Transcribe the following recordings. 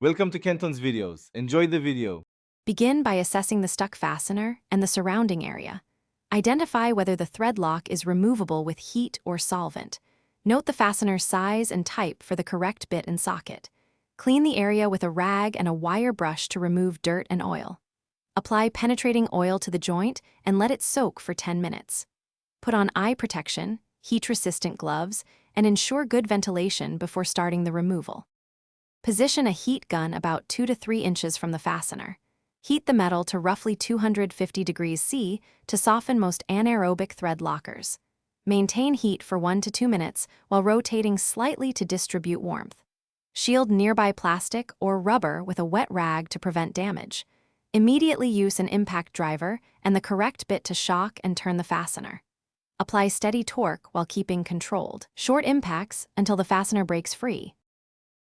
Welcome to Kenton's videos. Enjoy the video. Begin by assessing the stuck fastener and the surrounding area. Identify whether the thread lock is removable with heat or solvent. Note the fastener's size and type for the correct bit and socket. Clean the area with a rag and a wire brush to remove dirt and oil. Apply penetrating oil to the joint and let it soak for 10 minutes. Put on eye protection, heat-resistant gloves, and ensure good ventilation before starting the removal. Position a heat gun about 2 to 3 inches from the fastener. Heat the metal to roughly 250 degrees C to soften most anaerobic thread lockers. Maintain heat for 1 to 2 minutes while rotating slightly to distribute warmth. Shield nearby plastic or rubber with a wet rag to prevent damage. Immediately use an impact driver and the correct bit to shock and turn the fastener. Apply steady torque while keeping controlled. Short impacts until the fastener breaks free.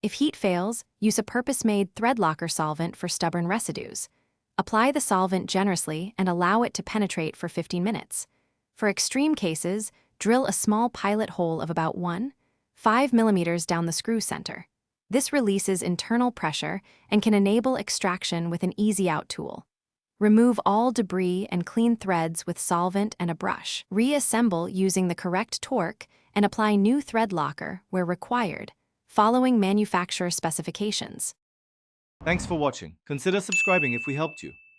If heat fails, use a purpose-made thread locker solvent for stubborn residues. Apply the solvent generously and allow it to penetrate for 15 minutes. For extreme cases, drill a small pilot hole of about 1.5 millimeters down the screw center. This releases internal pressure and can enable extraction with an easy-out tool. Remove all debris and clean threads with solvent and a brush. Reassemble using the correct torque and apply new thread locker where required, following manufacturer specifications. Thanks for watching. Consider subscribing if we helped you.